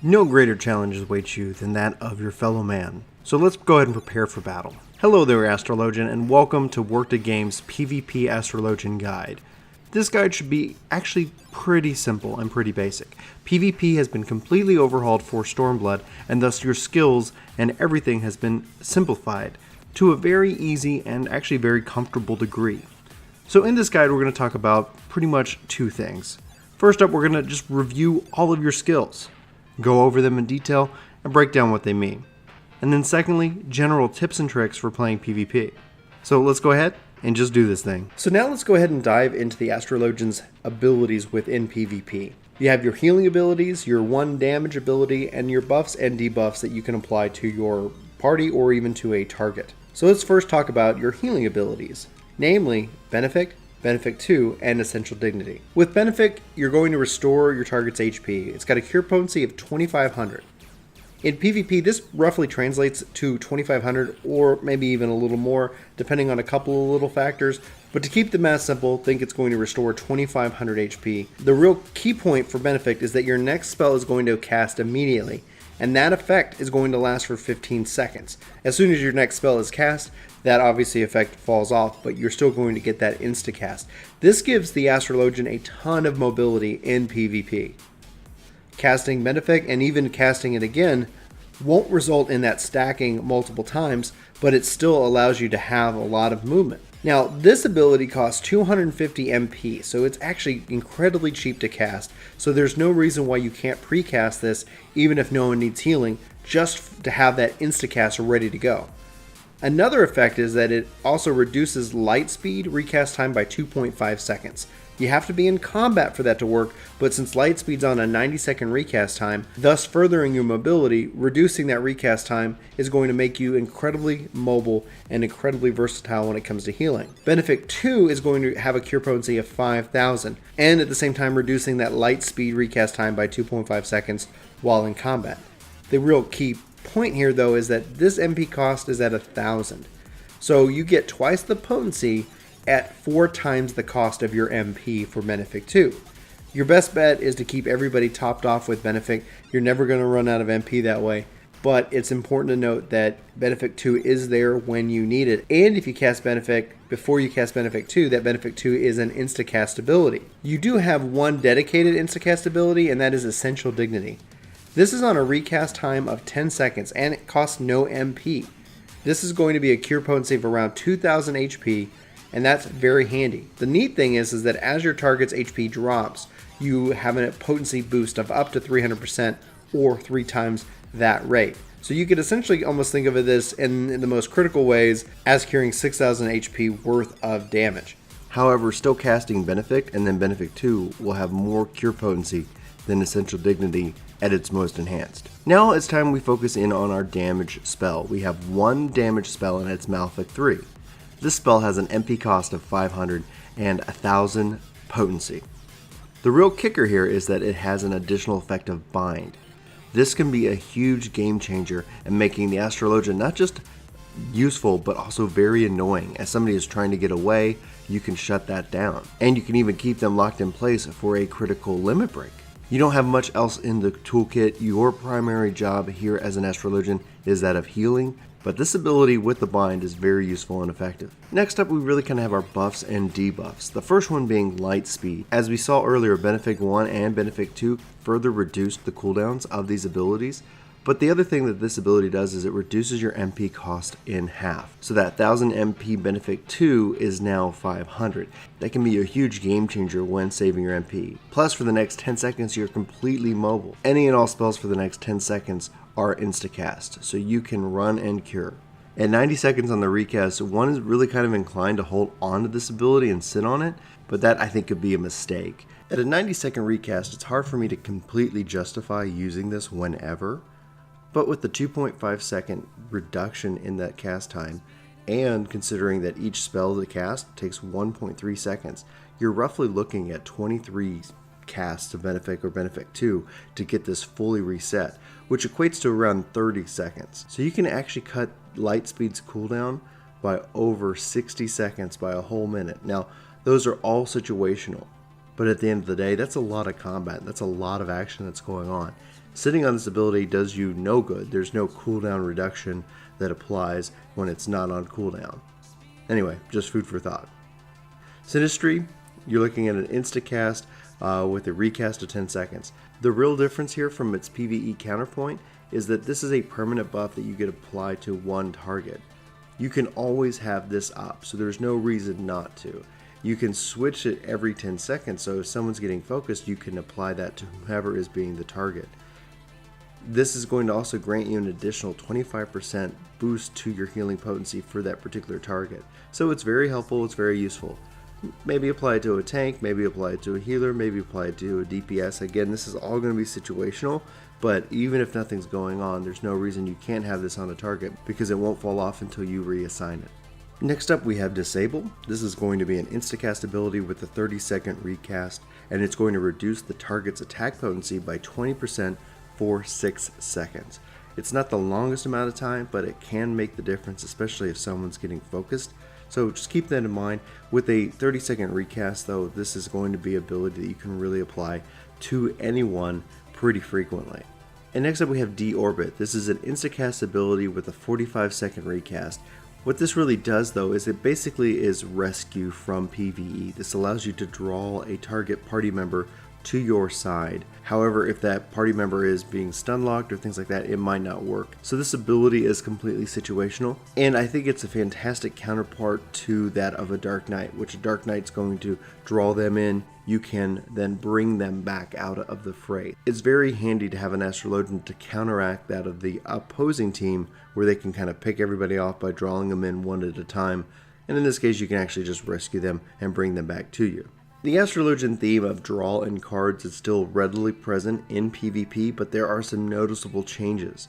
No greater challenges await you than that of your fellow man. So let's go ahead and prepare for battle. Hello there, Astrologian, and welcome to Worked Games PvP Astrologian Guide. This guide should be actually pretty simple and pretty basic. PvP has been completely overhauled for Stormblood, and thus your skills and everything has been simplified to a very easy and actually very comfortable degree. So in this guide, we're going to talk about pretty much two things. First up, we're going to just review all of your skills, go over them in detail, and break down what they mean. And then secondly, general tips and tricks for playing PvP. So let's go ahead and just do this thing. So now let's go ahead and dive into the Astrologian's abilities within PvP. You have your healing abilities, your 1 damage ability, and your buffs and debuffs that you can apply to your party or even to a target. So let's first talk about your healing abilities, namely Benefic, Benefic 2, and Essential Dignity. With Benefic, you're going to restore your target's HP. It's got a cure potency of 2500. In PvP, this roughly translates to 2500 or maybe even a little more, depending on a couple of little factors. But to keep the math simple, think it's going to restore 2500 HP. The real key point for Benefic is that your next spell is going to cast immediately, and that effect is going to last for 15 seconds. As soon as your next spell is cast, that obviously effect falls off, but you're still going to get that insta-cast. This gives the Astrologian a ton of mobility in PvP. Casting Benefic and even casting it again won't result in that stacking multiple times, but it still allows you to have a lot of movement. Now, this ability costs 250 MP, so it's actually incredibly cheap to cast, so there's no reason why you can't pre-cast this even if no one needs healing, just to have that insta-cast ready to go. Another effect is that it also reduces light speed recast time by 2.5 seconds. You have to be in combat for that to work, but since light speed's on a 90-second recast time, thus furthering your mobility, reducing that recast time is going to make you incredibly mobile and incredibly versatile when it comes to healing. Benefic 2 is going to have a cure potency of 5000, and at the same time reducing that light speed recast time by 2.5 seconds while in combat. The real key point here though is that this MP cost is at 1000. So you get twice the potency at 4 times the cost of your MP for Benefic 2. Your best bet is to keep everybody topped off with Benefic. You're never going to run out of MP that way, but it's important to note that Benefic 2 is there when you need it. And if you cast Benefic before you cast Benefic 2, that Benefic 2 is an insta-cast ability. You do have one dedicated insta-cast ability, and that is Essential Dignity. This is on a recast time of 10 seconds, and it costs no MP. This is going to be a cure potency of around 2000 HP, and that's very handy. The neat thing is that as your target's HP drops, you have a potency boost of up to 300% or 3 times that rate. So you could essentially almost think of this in the most critical ways as curing 6000 HP worth of damage. However, still casting Benefic and then Benefic 2 will have more cure potency than Essential Dignity at its most enhanced. Now it's time we focus in on our damage spell. We have 1 damage spell and it's Malefic 3. This spell has an MP cost of 500 and 1000 potency. The real kicker here is that it has an additional effect of Bind. This can be a huge game changer in making the Astrologian not just useful but also very annoying. As somebody is trying to get away, you can shut that down. And you can even keep them locked in place for a critical limit break. You don't have much else in the toolkit. Your primary job here as an Astrologian is that of healing, but this ability with the Bind is very useful and effective. Next up, we really kind of have our buffs and debuffs. The first one being light speed. As we saw earlier, Benefic 1 and Benefic 2 further reduced the cooldowns of these abilities, but the other thing that this ability does is it reduces your MP cost in half. So that 1000 MP Benefic 2 is now 500. That can be a huge game changer when saving your MP. Plus, for the next 10 seconds, you're completely mobile. Any and all spells for the next 10 seconds are insta-cast, so you can run and cure. At 90 seconds on the recast, one is really kind of inclined to hold on to this ability and sit on it, but that I think could be a mistake. At a 90-second recast, it's hard for me to completely justify using this whenever, but with the 2.5 second reduction in that cast time, and considering that each spell to cast takes 1.3 seconds, you're roughly looking at 23 casts of Benefic or Benefic 2 to get this fully reset, which equates to around 30 seconds. So you can actually cut Lightspeed's cooldown by over 60 seconds by a whole minute. Now, those are all situational, but at the end of the day, that's a lot of combat. That's a lot of action that's going on. Sitting on this ability does you no good. There's no cooldown reduction that applies when it's not on cooldown. Anyway, just food for thought. Sinistry, you're looking at an instacast with a recast of 10 seconds. The real difference here from its PvE counterpoint is that this is a permanent buff that you get applied to one target. You can always have this up, so there's no reason not to. You can switch it every 10 seconds, so if someone's getting focused, you can apply that to whoever is being the target. This is going to also grant you an additional 25% boost to your healing potency for that particular target. So it's very helpful, it's very useful. Maybe apply it to a tank, maybe apply it to a healer, maybe apply it to a DPS. Again, this is all going to be situational, but even if nothing's going on, there's no reason you can't have this on a target because it won't fall off until you reassign it. Next up we have Disable. This is going to be an instacast ability with a 30-second recast, and it's going to reduce the target's attack potency by 20% for 6 seconds. It's not the longest amount of time, but it can make the difference, especially if someone's getting focused. So just keep that in mind. With a 30-second recast though, this is going to be an ability that you can really apply to anyone pretty frequently. And next up we have Deorbit. This is an instacast ability with a 45-second recast. What this really does though is it basically is rescue from PvE. This allows you to draw a target party member to your side. However, if that party member is being stun locked or things like that, it might not work. So this ability is completely situational, and I think it's a fantastic counterpart to that of a Dark Knight, which a Dark Knight's going to draw them in. You can then bring them back out of the fray. It's very handy to have an Astrologian to counteract that of the opposing team, where they can kind of pick everybody off by drawing them in one at a time, and in this case you can actually just rescue them and bring them back to you. The Astrologian theme of draw and cards is still readily present in PvP, but there are some noticeable changes.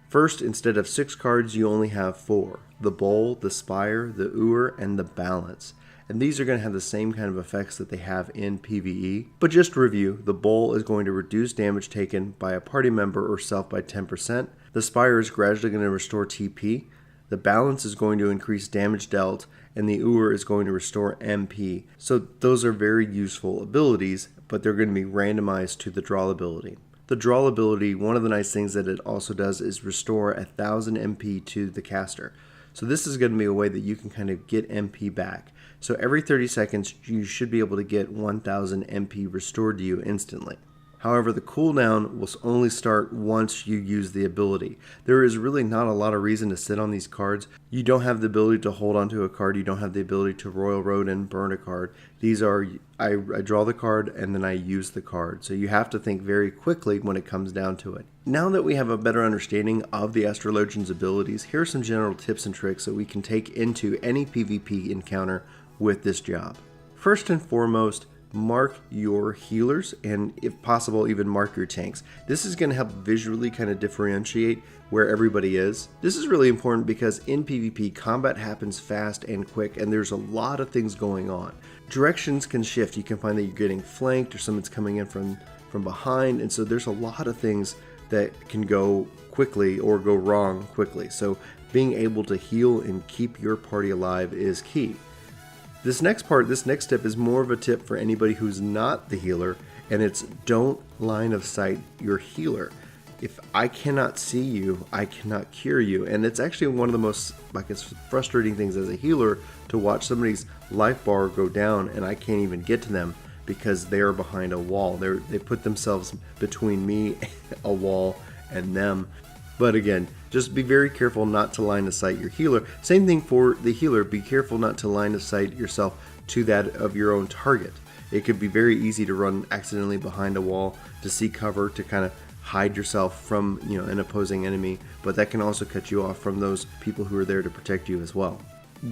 First, instead of 6 cards, you only have 4. The Bowl, the Spire, the Ur, and the Balance. And these are going to have the same kind of effects that they have in PvE. But just to review, the Bowl is going to reduce damage taken by a party member or self by 10%. The Spire is gradually going to restore TP. The Balance is going to increase damage dealt, and the Ur is going to restore MP. So those are very useful abilities, but they're going to be randomized to the Draw ability. The Draw ability, one of the nice things that it also does is restore 1000 MP to the caster. So this is going to be a way that you can kind of get MP back. So every 30 seconds, you should be able to get 1000 MP restored to you instantly. However, the cooldown will only start once you use the ability. There is really not a lot of reason to sit on these cards. You don't have the ability to hold onto a card. You don't have the ability to Royal Road and burn a card. These are, I draw the card and then I use the card. So you have to think very quickly when it comes down to it. Now that we have a better understanding of the Astrologian's abilities, here are some general tips and tricks that we can take into any PvP encounter with this job. First and foremost, mark your healers, and if possible even mark your tanks. This is going to help visually kind of differentiate where everybody is. This is really important because in PvP combat happens fast and quick, and there's a lot of things going on. Directions can shift. You can find that you're getting flanked or someone's coming in from behind, and so there's a lot of things that can go quickly or go wrong quickly. So being able to heal and keep your party alive is key. This next tip is more of a tip for anybody who's not the healer, and it's don't line of sight your healer. If I cannot see you, I cannot cure you, and it's actually one of the most frustrating things as a healer to watch somebody's life bar go down and I can't even get to them because they're behind a wall. They put themselves between me, a wall, and them. But again, just be very careful not to line of sight your healer. Same thing for the healer. Be careful not to line of sight yourself to that of your own target. It could be very easy to run accidentally behind a wall to see cover, to kind of hide yourself from an opposing enemy, but that can also cut you off from those people who are there to protect you as well.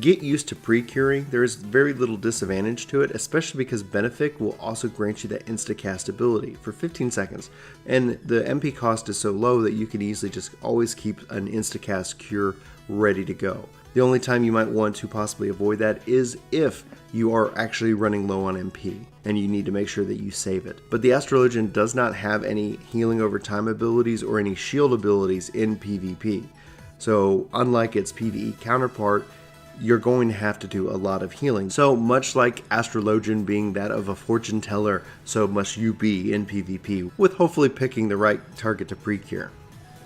Get used to pre-curing. There is very little disadvantage to it, especially because Benefic will also grant you that insta-cast ability for 15 seconds. And the MP cost is so low that you can easily just always keep an insta-cast cure ready to go. The only time you might want to possibly avoid that is if you are actually running low on MP and you need to make sure that you save it. But the Astrologian does not have any healing over time abilities or any shield abilities in PvP. So unlike its PvE counterpart, you're going to have to do a lot of healing. So much like Astrologian being that of a fortune teller, so must you be in PvP, with hopefully picking the right target to pre-cure.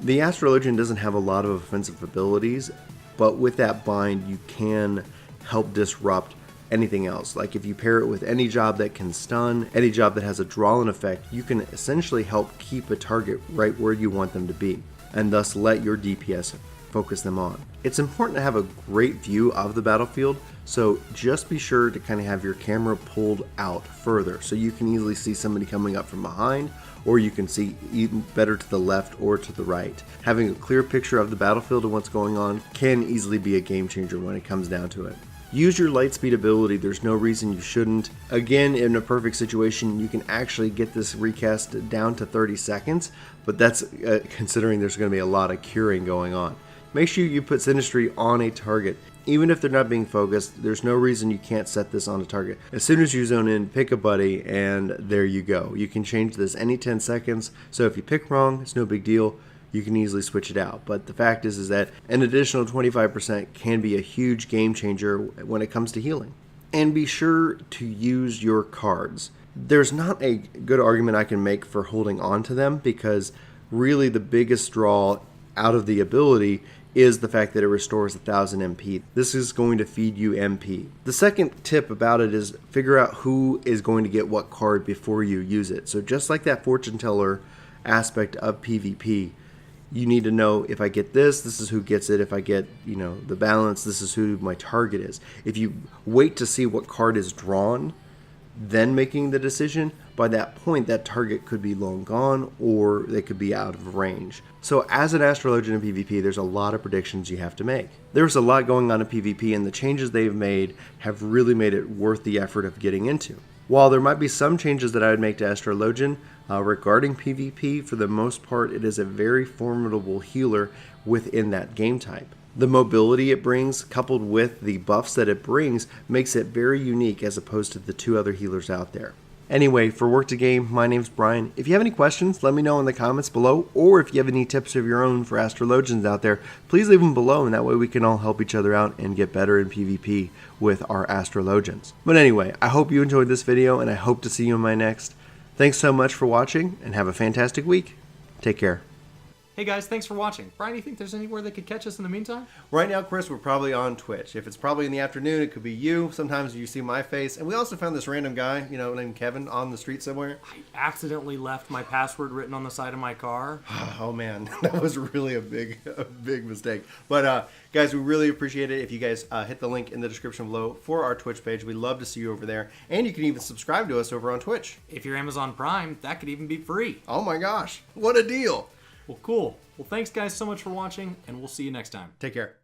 The Astrologian doesn't have a lot of offensive abilities, but with that bind you can help disrupt anything else. Like if you pair it with any job that can stun, any job that has a draw-in effect, you can essentially help keep a target right where you want them to be, and thus let your DPS focus them on. It's important to have a great view of the battlefield, so just be sure to kind of have your camera pulled out further so you can easily see somebody coming up from behind, or you can see even better to the left or to the right. Having a clear picture of the battlefield and what's going on can easily be a game changer when it comes down to it. Use your light speed ability, there's no reason you shouldn't. Again, in a perfect situation, you can actually get this recast down to 30 seconds, but that's considering there's going to be a lot of curing going on. Make sure you put Sinistry on a target. Even if they're not being focused, there's no reason you can't set this on a target. As soon as you zone in, pick a buddy, and there you go. You can change this any 10 seconds, so if you pick wrong, it's no big deal. You can easily switch it out. But the fact is that an additional 25% can be a huge game changer when it comes to healing. And be sure to use your cards. There's not a good argument I can make for holding on to them, because really the biggest draw out of the ability is the fact that it restores 1000 MP. This is going to feed you MP. The second tip about it is figure out who is going to get what card before you use it. So just like that fortune teller aspect of PvP, you need to know, if I get this, this is who gets it. If I get, the balance, this is who my target is. If you wait to see what card is drawn, then making the decision, by that point that target could be long gone or they could be out of range. So as an Astrologian in PvP, there's a lot of predictions you have to make. There's a lot going on in PvP, and the changes they've made have really made it worth the effort of getting into. While there might be some changes that I would make to Astrologian regarding PvP, for the most part it is a very formidable healer within that game type. The mobility it brings, coupled with the buffs that it brings, makes it very unique as opposed to the two other healers out there. Anyway, for Work to Game, my name's Brian. If you have any questions, let me know in the comments below, or if you have any tips of your own for Astrologians out there, please leave them below, and that way we can all help each other out and get better in PvP with our Astrologians. But anyway, I hope you enjoyed this video, and I hope to see you in my next. Thanks so much for watching, and have a fantastic week. Take care. Hey guys, thanks for watching. Brian, do you think there's anywhere they could catch us in the meantime? Right now, Chris, we're probably on Twitch. If it's probably in the afternoon, it could be you. Sometimes you see my face. And we also found this random guy, named Kevin, on the street somewhere. I accidentally left my password written on the side of my car. Oh man, that was really a big mistake. But guys, we really appreciate it if you guys hit the link in the description below for our Twitch page. We'd love to see you over there. And you can even subscribe to us over on Twitch. If you're Amazon Prime, that could even be free. Oh my gosh, what a deal. Well, cool. Well, thanks guys so much for watching, and we'll see you next time. Take care.